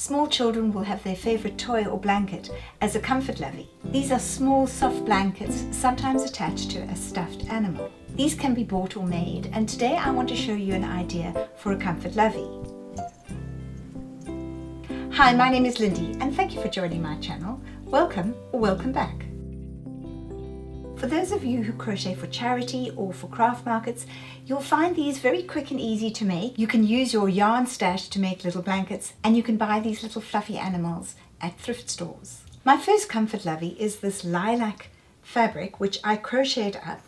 Small children will have their favorite toy or blanket as a Comfort Lovey. These are small soft blankets, sometimes attached to a stuffed animal. These can be bought or made, and today I want to show you an idea for a Comfort Lovey. Hi, my name is Lindy and thank you for joining my channel. Welcome or welcome back. For those of you who crochet for charity or for craft markets, you'll find these very quick and easy to make. You can use your yarn stash to make little blankets, and you can buy these little fluffy animals at thrift stores. My first Comfort Lovey is this lilac fabric which I crocheted up,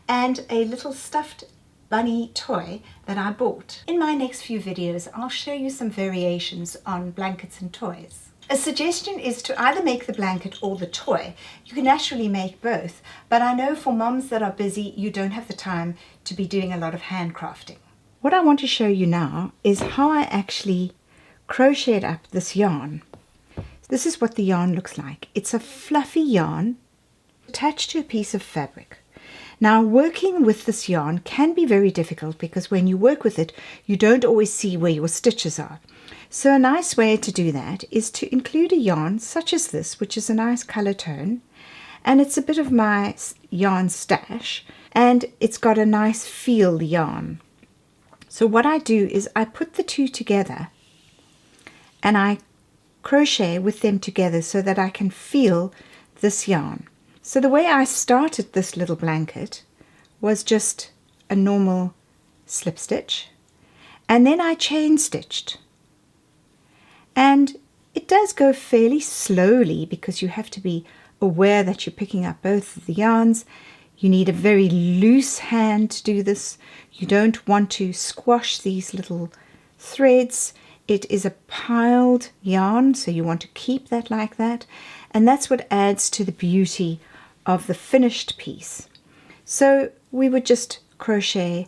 and a little stuffed bunny toy that I bought. In my next few videos I'll show you some variations on blankets and toys. A suggestion is to either make the blanket or the toy. You can actually make both, but I know for moms that are busy you don't have the time to be doing a lot of handcrafting. What I want to show you now is how I actually crocheted up this yarn. This is what the yarn looks like. It's a fluffy yarn attached to a piece of fabric. Now, working with this yarn can be very difficult because when you work with it, you don't always see where your stitches are. So a nice way to do that is to include a yarn such as this, which is a nice color tone, and it's a bit of my yarn stash, and it's got a nice feel yarn. So what I do is I put the two together and I crochet with them together so that I can feel this yarn. So the way I started this little blanket was just a normal slip stitch, and then I chain stitched. And it does go fairly slowly because you have to be aware that you're picking up both of the yarns. You need a very loose hand to do this. You don't want to squash these little threads. It is a piled yarn, so you want to keep that like that. And that's what adds to the beauty of the finished piece. So we would just crochet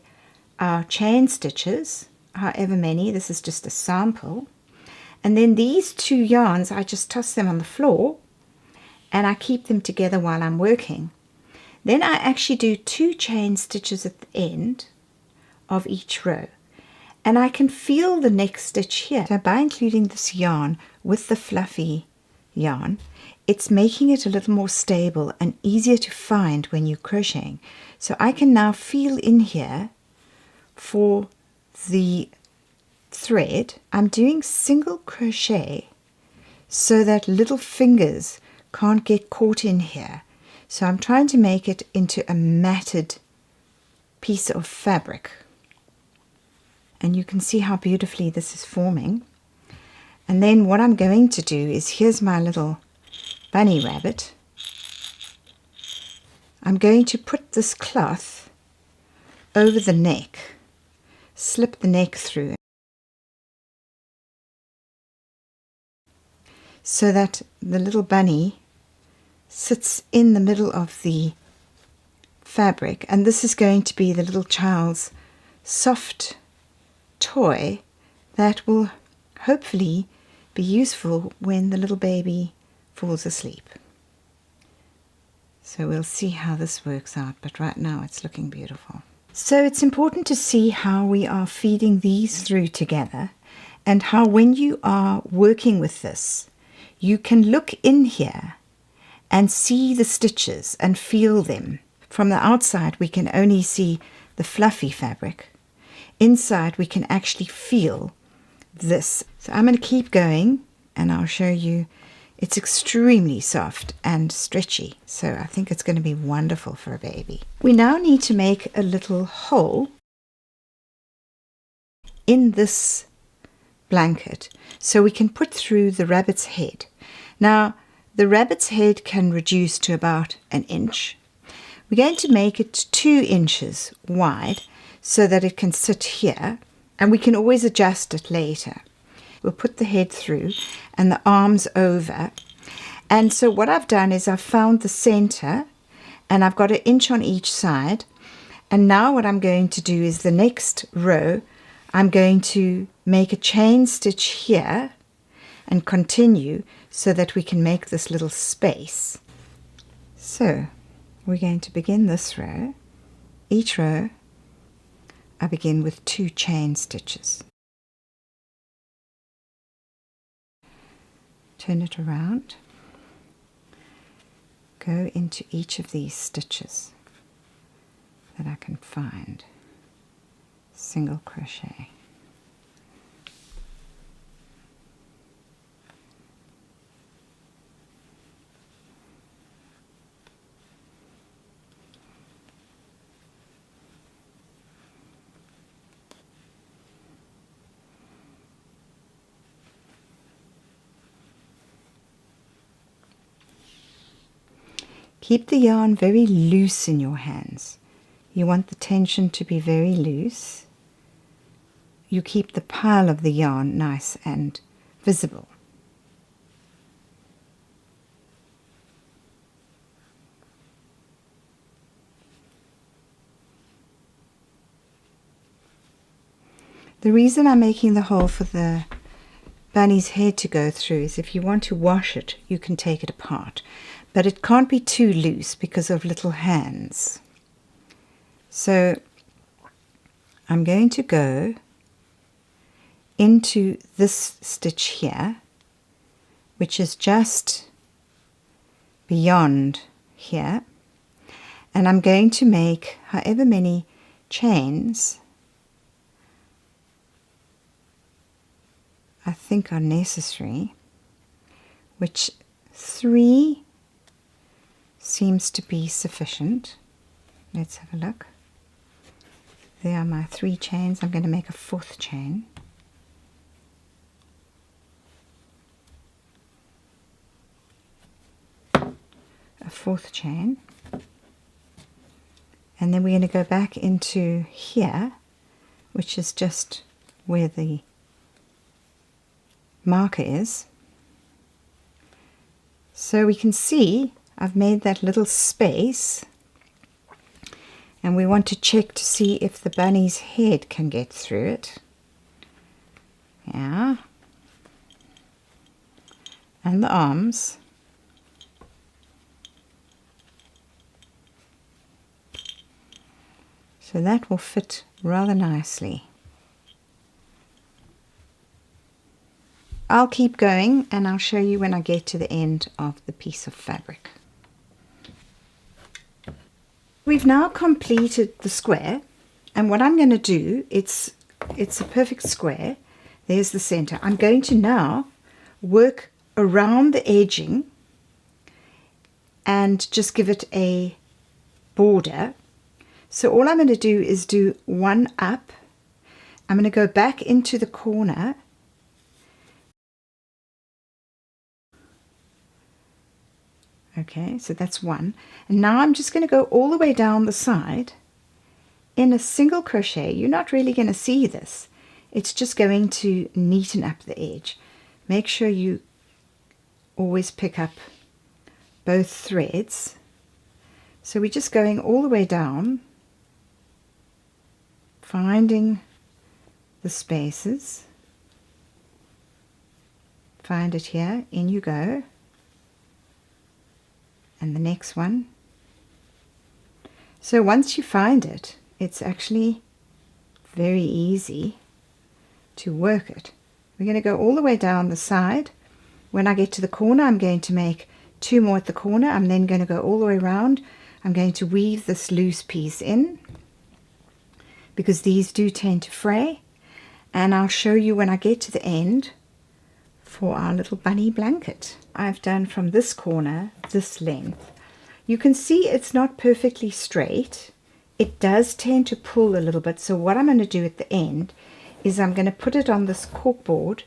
our chain stitches, however many. This is just a sample. And then these two yarns, I just toss them on the floor and I keep them together while I'm working. Then I actually do 2 chain stitches at the end of each row, and I can feel the next stitch here. So by including this yarn with the fluffy yarn, it's making it a little more stable and easier to find when you're crocheting. So I can now feel in here for the thread. I'm doing single crochet so that little fingers can't get caught in here. So I'm trying to make it into a matted piece of fabric. And you can see how beautifully this is forming. And then what I'm going to do is, here's my little bunny rabbit. I'm going to put this cloth over the neck, slip the neck through, so that the little bunny sits in the middle of the fabric, and this is going to be the little child's soft toy that will hopefully be useful when the little baby falls asleep. So we'll see how this works out, but right now it's looking beautiful. So it's important to see how we are feeding these through together, and how when you are working with this, you can look in here and see the stitches and feel them. From the outside we can only see the fluffy fabric. Inside we can actually feel this. So I'm going to keep going and I'll show you. It's extremely soft and stretchy, so I think it's going to be wonderful for a baby. We now need to make a little hole in this blanket so we can put through the rabbit's head. Now the rabbit's head can reduce to about 1 inch. We're going to make it 2 inches wide so that it can sit here, and we can always adjust it later. We'll put the head through and the arms over. And so what I've done is I've found the center, and I've got 1 inch on each side. And now what I'm going to do is the next row, I'm going to make a chain stitch here and continue so that we can make this little space. So we're going to begin this row. Each row I begin with 2 chain stitches. turn it around, go into each of these stitches that I can find, single crochet. Keep the yarn very loose in your hands. You want the tension to be very loose. You keep the pile of the yarn nice and visible. The reason I'm making the hole for the bunny's head to go through is if you want to wash it, you can take it apart. But it can't be too loose because of little hands. So I'm going to go into this stitch here, which is just beyond here, and I'm going to make however many chains I think are necessary, which 3 seems to be sufficient. Let's have a look. There are my 3 chains. I'm going to make a 4th chain. A 4th chain. And then we're going to go back into here, which is just where the marker is. So we can see I've made that little space, and we want to check to see if the bunny's head can get through it. Yeah. And the arms. So that will fit rather nicely. I'll keep going and I'll show you when I get to the end of the piece of fabric. We've now completed the square, and what I'm going to do, it's a perfect square. There's the center. I'm going to now work around the edging and just give it a border. So all I'm going to do is do 1 up. I'm going to go back into the corner Okay, so that's 1. And now I'm just going to go all the way down the side in a single crochet. You're not really going to see this. It's just going to neaten up the edge. Make sure you always pick up both threads. So we're just going all the way down, finding the spaces. Find it here, in you go. And the next one. So once you find it, it's actually very easy to work it. We're going to go all the way down the side. When I get to the corner, I'm going to make 2 more at the corner. I'm then going to go all the way around. I'm going to weave this loose piece in because these do tend to fray, and I'll show you when I get to the end for our little bunny blanket. I've done from this corner this length. You can see it's not perfectly straight. It does tend to pull a little bit, so what I'm going to do at the end is I'm going to put it on this corkboard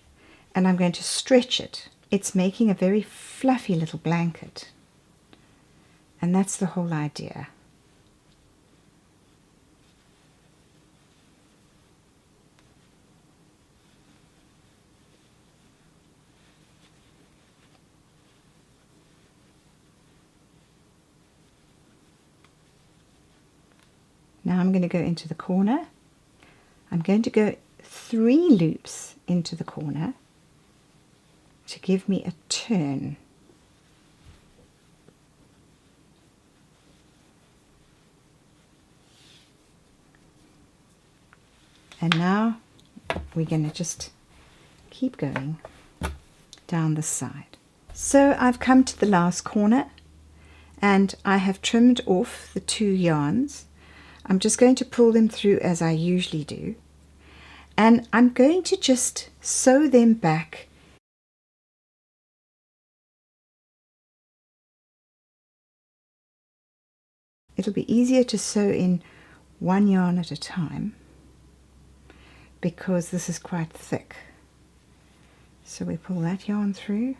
and I'm going to stretch it. It's making a very fluffy little blanket, and that's the whole idea. Now I'm going to go into the corner. I'm going to go 3 loops into the corner to give me a turn. And now we're going to just keep going down the side. So I've come to the last corner and I have trimmed off the 2 yarns. I'm just going to pull them through as I usually do, and I'm going to just sew them back It'll be easier to sew in 1 yarn at a time because this is quite thick. So we pull that yarn through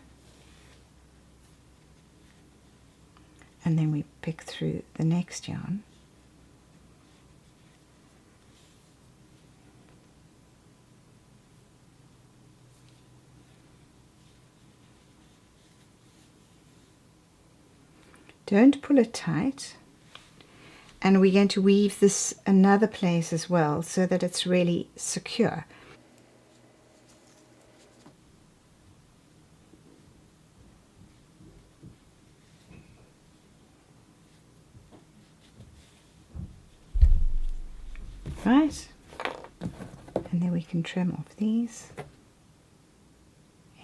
and then we pick through the next yarn. Don't pull it tight, and we're going to weave this another place as well so that it's really secure. Right, and then we can trim off these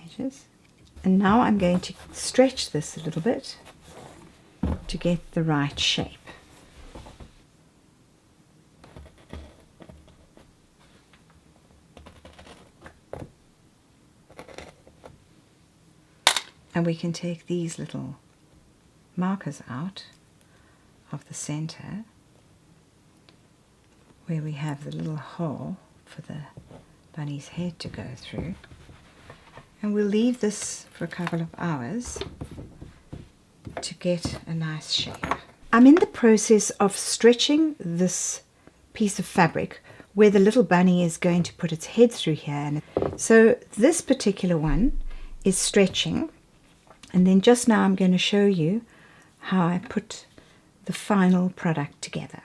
edges. And now I'm going to stretch this a little bit to get the right shape. And we can take these little markers out of the center where we have the little hole for the bunny's head to go through, and we'll leave this for a couple of hours to get a nice shape. I'm in the process of stretching this piece of fabric where the little bunny is going to put its head through here, and so this particular one is stretching, and then just now I'm going to show you how I put the final product together.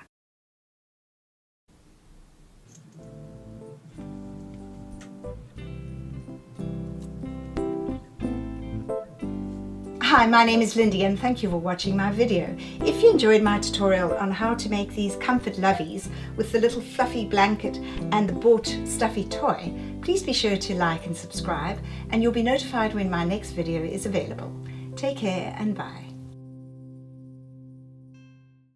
Hi, my name is Lindy and thank you for watching my video. If you enjoyed my tutorial on how to make these Comfort Loveys with the little fluffy blanket and the bought stuffy toy, please be sure to like and subscribe, and you'll be notified when my next video is available. Take care and bye.